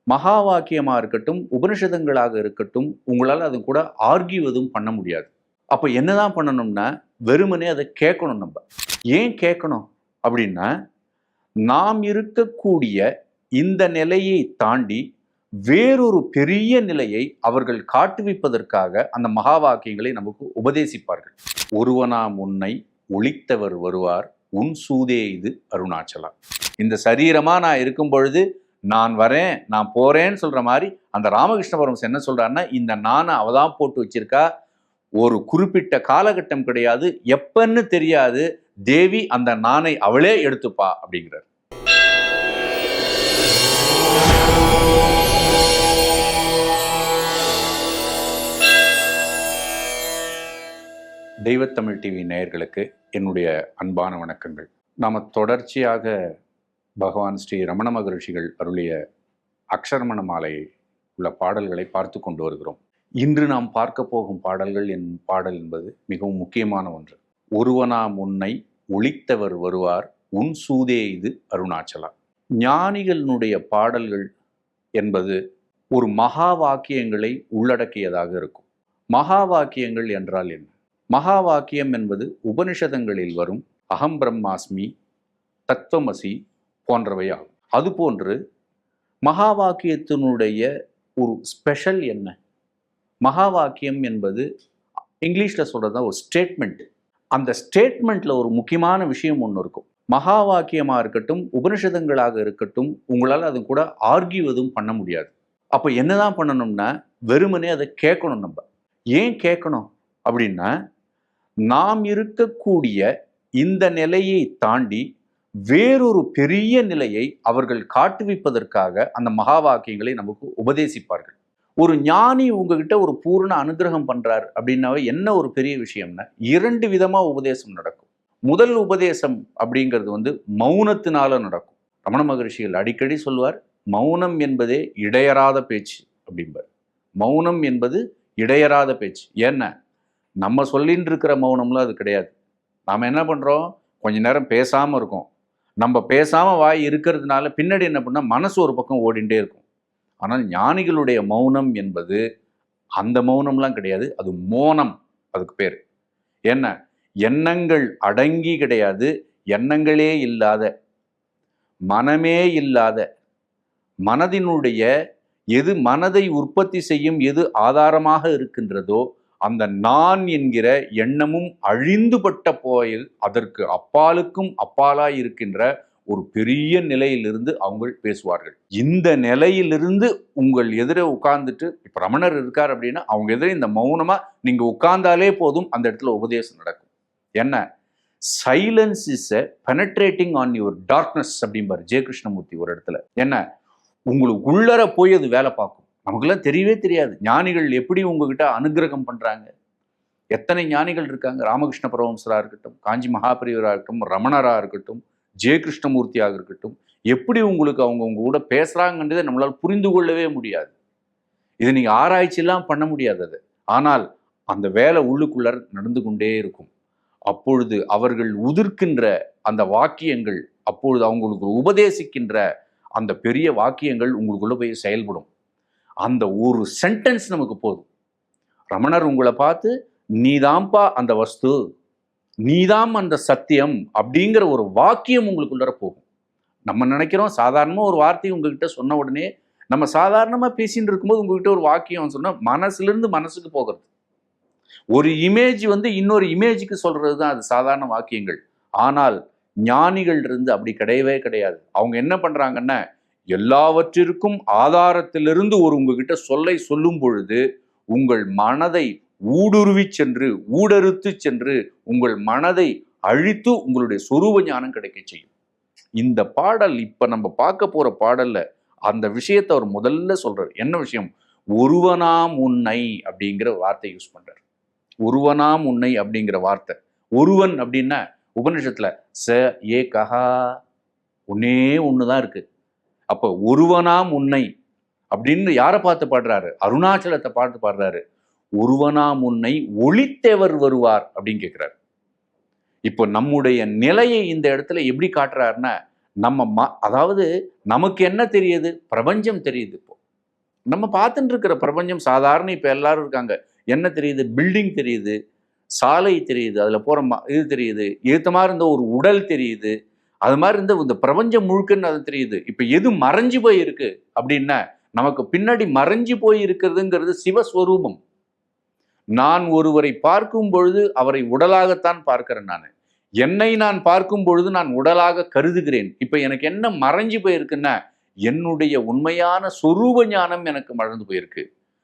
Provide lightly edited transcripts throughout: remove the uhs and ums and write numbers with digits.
மகா வாக்கியமா இருக்கட்டும், உபனிஷதங்களாக இருக்கட்டும், உங்களால் அது கூட ஆர்கியூவதும் பண்ண முடியாது. அப்போ என்னதான் பண்ணணும்னா, வெறுமனே அதை கேட்கணும் நம்ம. ஏன் கேட்கணும் அப்படின்னா, நாம் இருக்கக்கூடிய இந்த நிலையை தாண்டி வேறொரு பெரிய நிலையை அவர்கள் காட்டுவிப்பதற்காக அந்த மகா வாக்கியங்களை நமக்கு உபதேசிப்பார்கள். ஒருவனாம் உன்னை ஒளித்தவர் வருவார், உன் சூதே இது அருணாச்சலா. இந்த சரீரமா நான் இருக்கும் பொழுது நான் வரேன், நான் போறேன்னு சொல்ற மாதிரி அந்த ராமகிருஷ்ண பரமஹம்சர் என்ன சொல்றாருன்னா, இந்த நானை அவதான் போட்டு வச்சிருக்கா, ஒரு குறிப்பிட்ட காலகட்டம் கிடையாது, எப்பன்னு தெரியாது, தேவி அந்த நானை அவளே எடுத்துப்பா அப்படிங்கிறார். தெய்வத்தமிழ் டிவி நேயர்களுக்கு என்னுடைய அன்பான வணக்கங்கள். நாம தொடர்ச்சியாக பகவான் ஸ்ரீ ரமண மகரிஷிகள் அருளிய அக்ஷரமண மாலை உள்ள பாடல்களை பார்த்து கொண்டு வருகிறோம். இன்று நாம் பார்க்க போகும் பாடல்கள் பாடல் என்பது மிகவும் முக்கியமான ஒன்று. ஒருவனாம் உன்னை ஒளித்தவர் வருவார், உன் சூதே இது அருணாச்சலா. ஞானிகளினுடைய பாடல்கள் என்பது ஒரு மகா வாக்கியங்களை உள்ளடக்கியதாக இருக்கும். மகா வாக்கியங்கள் என்றால் என்ன? மகா வாக்கியம் என்பது உபனிஷதங்களில் வரும் அகம் பிரம்மாஸ்மி, தத்துவமசி போன்றவை ஆகும். அதுபோன்று மகா வாக்கியத்தினுடைய ஒரு ஸ்பெஷல் என்ன? மகா வாக்கியம் என்பது இங்கிலீஷில் சொல்கிறதா ஒரு ஸ்டேட்மெண்ட். அந்த ஸ்டேட்மெண்ட்டில் ஒரு முக்கியமான விஷயம் ஒன்று இருக்கும். மகா வாக்கியமாக இருக்கட்டும், உபனிஷதங்களாக இருக்கட்டும், உங்களால் அது கூட ஆர்கியூவதும் பண்ண முடியாது. அப்போ என்னதான் பண்ணணும்னா, வெறுமனே அதை கேட்கணும் நம்ம. ஏன் கேட்கணும் அப்படின்னா, நாம் இருக்கக்கூடிய இந்த நிலையை தாண்டி வேறொரு பெரிய நிலையை அவர்கள் காட்டுவிப்பதற்காக அந்த மகா வாக்கியங்களை நமக்கு உபதேசிப்பார்கள். ஒரு ஞானி உங்ககிட்ட ஒரு பூர்ண அனுகிரகம் பண்றார் அப்படின்னாவே என்ன ஒரு பெரிய விஷயம்னா, இரண்டு விதமா உபதேசம் நடக்கும். முதல் உபதேசம் அப்படிங்கிறது மௌனத்தினால நடக்கும். ரமண மகரிஷிகள் அடிக்கடி சொல்வார், மௌனம் என்பதே இடையறாத பேச்சு அப்படிம்பார். மௌனம் என்பது இடையறாத பேச்சு. ஏன்னா நம்ம சொல்லிட்டு இருக்கிற மௌனம்லாம் அது கிடையாது. நாம் என்ன பண்ணுறோம், கொஞ்ச நேரம் பேசாமல் இருக்கோம். நம்ம பேசாமல் வாய் இருக்கிறதுனால பின்னாடி என்ன பண்ணால் மனசு ஒரு பக்கம் ஓடிண்டே இருக்கும். ஆனால் ஞானிகளுடைய மௌனம் என்பது அந்த மௌனம்லாம் கிடையாது, அது மோனம். அதுக்கு பேர் என்ன? எண்ணங்கள் அடங்கி கிடையாது, எண்ணங்களே இல்லாத, மனமே இல்லாத, மனதினுடைய எது மனதை உற்பத்தி செய்யும், எது ஆதாரமாக இருக்கின்றதோ அந்த நான் என்கிற எண்ணமும் அழிந்துபட்ட போயில் அதற்கு அப்பாலுக்கும் அப்பாலாய் இருக்கின்ற ஒரு பெரிய நிலையிலிருந்து அவங்க பேசுவார்கள். இந்த நிலையிலிருந்து உங்கள் எதிரே உட்கார்ந்துட்டு, இப்ப ரமணர் இருக்கார் அப்படின்னா அவங்க எதிரே இந்த மௌனமா நீங்க உட்கார்ந்தாலே போதும், அந்த இடத்துல உபதேசம் நடக்கும். என்ன? Silence is a penetrating on your darkness அப்படிம்பார் ஜெய கிருஷ்ணமூர்த்தி ஒரு இடத்துல. என்ன? உங்களுக்கு உள்ளர போய் அது வேலை பார்க்கும். நமக்குலாம் தெரியவே தெரியாது ஞானிகள் எப்படி உங்ககிட்ட அனுகிரகம் பண்றாங்க. எத்தனை ஞானிகள் இருக்காங்க. ராமகிருஷ்ண பரமஹம்சரா இருக்கட்டும், காஞ்சி மகாபெரியவராக இருக்கட்டும், ரமணரா இருக்கட்டும், ஜெய கிருஷ்ணமூர்த்தியாக இருக்கட்டும், எப்படி உங்களுக்கு அவங்க உங்க கூட பேசுறாங்கன்றதை நம்மளால் புரிந்து கொள்ளவே முடியாது. இது நீங்க ஆராய்ச்சியெல்லாம் பண்ண முடியாது அது. ஆனால் அந்த வேலை உள்ளுக்குள்ள நடந்து கொண்டே இருக்கும். அப்பொழுது அவர்கள் உதிர்க்கின்ற அந்த வாக்கியங்கள், அப்பொழுது அவங்களுக்கு உபதேசிக்கின்ற அந்த பெரிய வாக்கியங்கள் உங்களுக்குள்ள போய் செயல்படும். அந்த ஒரு சென்டென்ஸ் நமக்கு போதும். ரமணர் உங்களை பார்த்து, நீதாம்பா அந்த வஸ்து, நீதாம் அந்த சத்தியம் அப்படிங்கிற ஒரு வாக்கியம் உங்களுக்குள்ள போகும். நம்ம நினைக்கிறோம் சாதாரணமாக ஒரு வார்த்தையை உங்ககிட்ட சொன்ன உடனே, நம்ம சாதாரணமாக பேசிட்டு இருக்கும்போது உங்ககிட்ட ஒரு வாக்கியம் சொன்னால் மனசுலேருந்து மனசுக்கு போகிறது. ஒரு இமேஜ் இன்னொரு இமேஜுக்கு சொல்றது தான் அது சாதாரண வாக்கியங்கள். ஆனால் ஞானிகள் இருந்து அப்படி கிடையவே கிடையாது. அவங்க என்ன பண்றாங்கன்னா, எல்லாவற்றிற்கும் ஆதாரத்திலிருந்து ஒரு உங்ககிட்ட சொல்லும் பொழுது உங்கள் மனதை ஊடுருவி சென்று, ஊடறுத்து சென்று, உங்கள் மனதை அழித்து உங்களுடைய சொரூப ஞானம் கிடைக்க செய்யும். இந்த பாடல் இப்ப நம்ம பார்க்க போற பாடல்ல அந்த விஷயத்தை அவர் முதல்ல சொல்றாரு. என்ன விஷயம்? ஒருவனாம் உன்னை அப்படிங்கிற வார்த்தை யூஸ் பண்றாரு. ஒருவனாம் உன்னை அப்படிங்கிற வார்த்தை. ஒருவன் அப்படின்னா உபநிஷத்துல ச ஏ கஹா, ஒன்னே ஒண்ணுதான் இருக்கு. அப்போ ஒருவனாம் உன்னை அப்படின்னு யாரை பார்த்து பாடுறாரு? அருணாச்சலத்தை பார்த்து பாடுறாரு. ஒருவனாம் உன்னை ஒளித்தவர் வருவார் அப்படின்னு கேட்கிறாரு. இப்போ நம்முடைய நிலையை இந்த இடத்துல எப்படி காட்டுறாருன்னா, அதாவது நமக்கு என்ன தெரியுது? பிரபஞ்சம் தெரியுது. இப்போ நம்ம பார்த்துட்டு இருக்கிற பிரபஞ்சம் சாதாரண இப்போ எல்லாரும் இருக்காங்க. என்ன தெரியுது? பில்டிங் தெரியுது, சாலை தெரியுது, அதில் போகிற இது தெரியுது, ஏற்ற மாதிரி இருந்த ஒரு உடல் தெரியுது, அது மாதிரி இருந்த இந்த பிரபஞ்சம் முழுக்கன்னு அது தெரியுது. இப்போ எது மறைஞ்சு போய் இருக்கு அப்படின்னா, நமக்கு பின்னாடி மறைஞ்சு போய் இருக்கிறதுங்கிறது சிவஸ்வரூபம். நான் ஒருவரை பார்க்கும் பொழுது அவரை உடலாகத்தான் பார்க்கிறேன். என்னை நான் பார்க்கும் பொழுது நான் உடலாக கருதுகிறேன். இப்ப எனக்கு என்ன மறைஞ்சு போயிருக்குன்னா, என்னுடைய உண்மையான சொரூப ஞானம் எனக்கு மறந்து போயிருக்கு.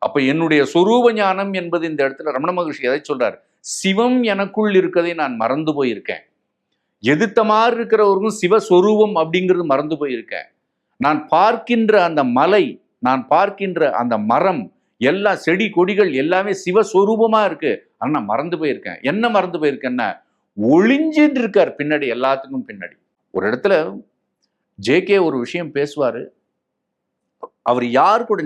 அப்ப என்னுடைய சொரூப ஞானம் என்பது இந்த இடத்துல ரமண மகர்ஷி எதை சொல்றார்? சிவம் எனக்குள் இருக்கதை நான் மறந்து போயிருக்கேன். எதிர்த்த மாதிரி இருக்கிறவருக்கும் சிவஸ்வரூபம் அப்படிங்கிறது மறந்து போயிருக்கேன். நான் பார்க்கின்ற அந்த மலை, நான் பார்க்கின்ற அந்த மரம், எல்லா செடி கொடிகள் எல்லாமே சிவஸ்வரூபமா இருக்கு. ஆனா நான் மறந்து போயிருக்கேன். என்ன மறந்து போயிருக்கேன்னா, ஒளிஞ்சின்னு இருக்கார் பின்னாடி, எல்லாத்துக்கும் பின்னாடி. ஒரு இடத்துல ஜேகே ஒரு விஷயம் பேசுவாரு. அவர்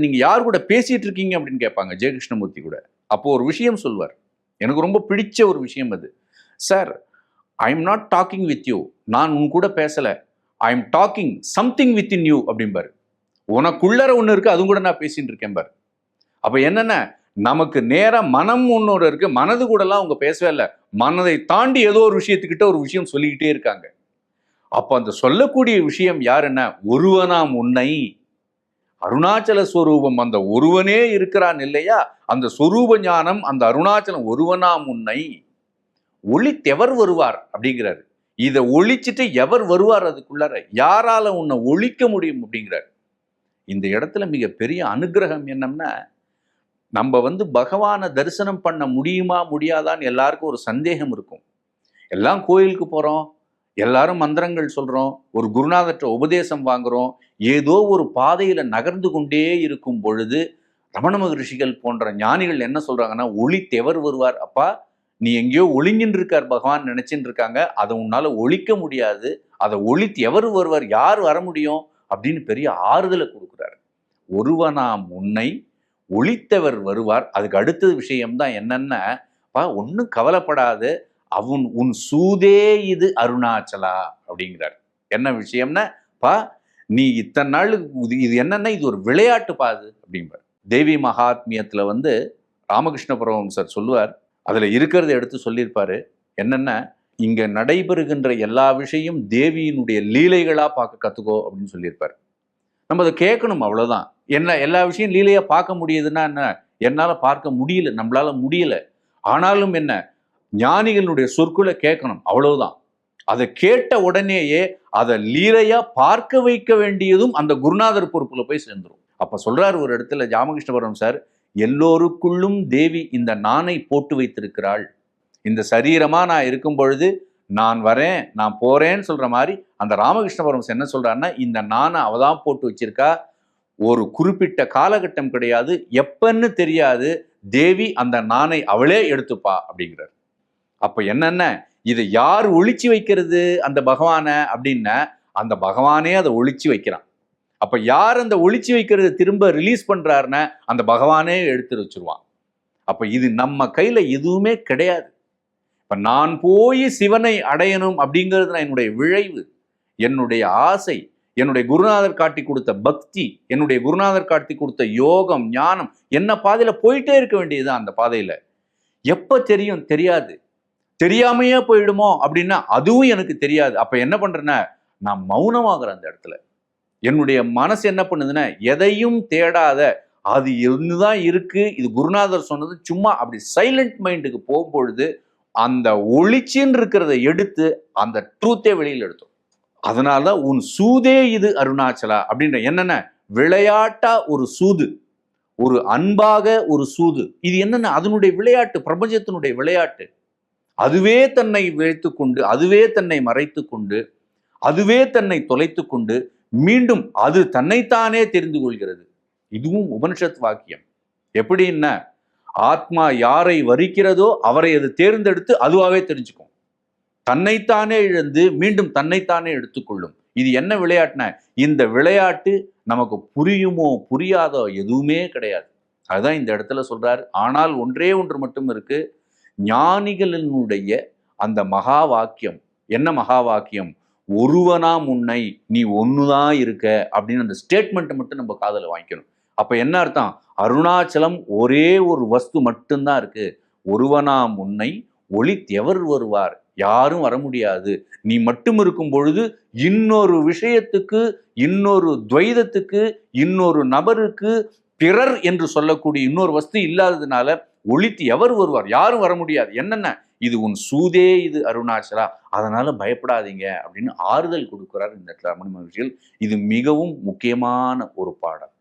நீங்க யார் கூட பேசிட்டு இருக்கீங்க அப்படின்னு கேட்பாங்க ஜெய கிருஷ்ணமூர்த்தி கூட. அப்போ ஒரு விஷயம் சொல்வார், எனக்கு ரொம்ப பிடிச்ச ஒரு விஷயம் அது. Sir, I am not talking with you, நான் உன் கூட பேசல, I am talking something with in you அப்படிம்பாரு. உனக்குள்ளர ஒன்று இருக்கு, அதுவும் கூட நான் பேசிட்டு இருக்கேன் பாரு. அப்ப என்னென்ன, நமக்கு நேரம் மனம் ஒன்னோட இருக்கு, மனது கூடலாம் அவங்க பேசவே இல்லை, மனதை தாண்டி ஏதோ ஒரு விஷயத்துக்கிட்ட ஒரு விஷயம் சொல்லிக்கிட்டே இருக்காங்க. அப்ப அந்த சொல்லக்கூடிய விஷயம் யாருன்னா, ஒருவனாம் உன்னை, அருணாச்சல ஸ்வரூபம், அந்த ஒருவனே இருக்கிறான் இல்லையா, அந்த சொரூப ஞானம், அந்த அருணாச்சலம் ஒருவனாம் உன்னை ஒளித்தெவர் வருவார் அப்படிங்கிறாரு. இதை ஒழிச்சிட்டு எவர் வருவார் அதுக்குள்ளார, யாரால உன்னை ஒழிக்க முடியும் அப்படிங்கிறார். இந்த இடத்துல மிகப்பெரிய அனுகிரகம் என்னன்னா, நம்ம பகவானை தரிசனம் பண்ண முடியுமா முடியாதான்னு எல்லாருக்கும் ஒரு சந்தேகம் இருக்கும். எல்லாம் கோயிலுக்கு போகிறோம், எல்லாரும் மந்திரங்கள் சொல்கிறோம், ஒரு குருநாதற்ற உபதேசம் வாங்குகிறோம், ஏதோ ஒரு பாதையில் நகர்ந்து கொண்டே இருக்கும் பொழுது ரமண மகரிஷிகள் போன்ற ஞானிகள் என்ன சொல்கிறாங்கன்னா, ஒளித்தெவர் வருவார். அப்பா, நீ எங்கேயோ ஒளிஞ்சின்னு இருக்கார் பகவான் நினச்சின்னு இருக்காங்க, அதை உன்னால் ஒழிக்க முடியாது, அதை ஒழித்து எவர் வருவார், யார் வர முடியும் அப்படின்னு பெரிய ஆறுதலை கொடுக்குறாரு. ஒருவனாம் உன்னை ஒளித்தவர் வருவார். அதுக்கு அடுத்தது விஷயம்தான் என்னன்னா, ஒன்றும் கவலைப்படாது, உன் சூதே இது அருணாச்சலா அப்படிங்கிறார். என்ன விஷயம்னா, நீ இத்தனை நாள் இது என்னன்னா, இது ஒரு விளையாட்டு பாது அப்படிங்கிறார். தேவி மகாத்மியத்துல ராமகிருஷ்ண பரமஹம்சர் சொல்லுவார், அதுல இருக்கிறத எடுத்து சொல்லியிருப்பாரு. என்னன்னா, இங்க நடைபெறுகின்ற எல்லா விஷயம் தேவியினுடைய லீலைகளா பார்க்க கத்துக்கோ அப்படின்னு சொல்லியிருப்பார். நம்ம அதை கேட்கணும், அவ்வளவுதான். என்ன எல்லா விஷயம் லீலையா பார்க்க முடியுதுன்னா என்ன, என்னால பார்க்க முடியல, நம்மளால முடியல. ஆனாலும் என்ன, ஞானிகளுடைய சொற்களை கேட்கணும், அவ்வளவுதான். அதை கேட்ட உடனேயே அதை லீலையா பார்க்க வைக்க வேண்டியதும் அந்த குருநாதர் பொறுப்புல போய் சேர்ந்துரும். அப்ப சொல்றாரு ஒரு இடத்துல ராமகிருஷ்ண பரமஹம்சர், எல்லோருக்குள்ளும் தேவி இந்த நானை போட்டு வைத்திருக்கிறாள். இந்த சரீரமா நான் இருக்கும் பொழுது நான் வரேன், நான் போறேன்னு சொல்ற மாதிரி அந்த ராமகிருஷ்ண பரமஹம்சர் என்ன சொல்றாருன்னா, இந்த நானை அவதான் போட்டு வச்சிருக்கா, ஒரு குறிப்பிட்ட காலகட்டம் கிடையாது, எப்பன்னு தெரியாது, தேவி அந்த நானை அவளே எடுத்துப்பா அப்படிங்கிறார். அப்ப என்னென்ன, இதை யார் ஒழிச்சு வைக்கிறது அந்த பகவானை அப்படின்னா, அந்த பகவானே அதை ஒழிச்சு வைக்கிறான். அப்ப யார் அந்த ஒழிச்சு வைக்கிறது திரும்ப ரிலீஸ் பண்றாருன்னா, அந்த பகவானே எடுத்து வச்சிருவான். அப்ப இது நம்ம கையில எதுவுமே கிடையாது. இப்ப நான் போய் சிவனை அடையணும் அப்படிங்கிறது என்னுடைய விழைவு, என்னுடைய ஆசை, என்னுடைய குருநாதர் காட்டி கொடுத்த பக்தி, என்னுடைய குருநாதர் காட்டி கொடுத்த யோகம், ஞானம், என்ன பாதையில போயிட்டே இருக்க வேண்டியதுதான். அந்த பாதையில எப்ப தெரியும் தெரியாது, தெரியாமையே போயிடுமோ அப்படின்னா அதுவும் எனக்கு தெரியாது. அப்ப என்ன பண்றேன்னா, நான் மௌனமாகிறேன் அந்த இடத்துல. என்னுடைய மனசு என்ன பண்ணுதுன்னா, எதையும் தேடாத, அது என்னதான் இருக்கு, இது குருநாதர் சொன்னது, சும்மா அப்படி சைலண்ட் மைண்டுக்கு போகும்பொழுது அந்த ஒளிச்சின்னு இருக்கிறத எடுத்து அந்த ட்ரூத்தே வெளியில் எடுத்தோம். அதனாலதான் உன் சூதே இது அருணாச்சலா அப்படின்ற, என்னென்ன விளையாட்டா ஒரு சூது, ஒரு அன்பாக ஒரு சூது, இது என்னென்ன அதனுடைய விளையாட்டு, பிரபஞ்சத்தினுடைய விளையாட்டு. அதுவே தன்னை வைத்து கொண்டு, அதுவே தன்னை மறைத்து கொண்டு, அதுவே தன்னை தொலைத்து கொண்டு, மீண்டும் அது தன்னைத்தானே தெரிந்து கொள்கிறது. இதுவும் உபனிஷத் வாக்கியம். எப்படின்னா, ஆத்மா யாரை வரிக்கிறதோ அவரை அது தேர்ந்தெடுத்து அதுவாகவே தெரிஞ்சுக்கும். தன்னைத்தானே இழந்து மீண்டும் தன்னைத்தானே எடுத்துக்கொள்ளும். இது என்ன விளையாட்டுனா, இந்த விளையாட்டு நமக்கு புரியுமோ புரியாதோ எதுவுமே கிடையாது. அதுதான் இந்த இடத்துல சொல்றாரு. ஆனால் ஒன்றே ஒன்று மட்டும் இருக்கு, ஞானிகளினுடைய அந்த மகா வாக்கியம். என்ன மகா வாக்கியம்? ஒருவனாம் உன்னை, நீ ஒண்ணுதான் இருக்க அப்படின்னு அந்த ஸ்டேட்மெண்ட் மட்டும் நம்ம காதல வாங்கிக்கணும். அப்ப என்ன அர்த்தம்? அருணாச்சலம் ஒரே ஒரு வஸ்து மட்டும்தான் இருக்கு. ஒருவனாம் உன்னை ஒளித்தெவர் வருவார், யாரும் வர முடியாது. நீ மட்டும் இருக்கும் பொழுது இன்னொரு விஷயத்துக்கு, இன்னொரு துவைதத்துக்கு, இன்னொரு நபருக்கு, பிறர் என்று சொல்லக்கூடிய இன்னொரு வஸ்து இல்லாததுனால ஒளித்து எவர் வருவார், யாரும் வர முடியாது. என்னென்ன இது உன் சூதே, இது அருணாச்சலா, அதனால பயப்படாதீங்க அப்படின்னு ஆறுதல் கொடுக்கிறார் இந்த இடத்துல ரமண மகர்ஷிகள். இது மிகவும் முக்கியமான ஒரு பாடம்.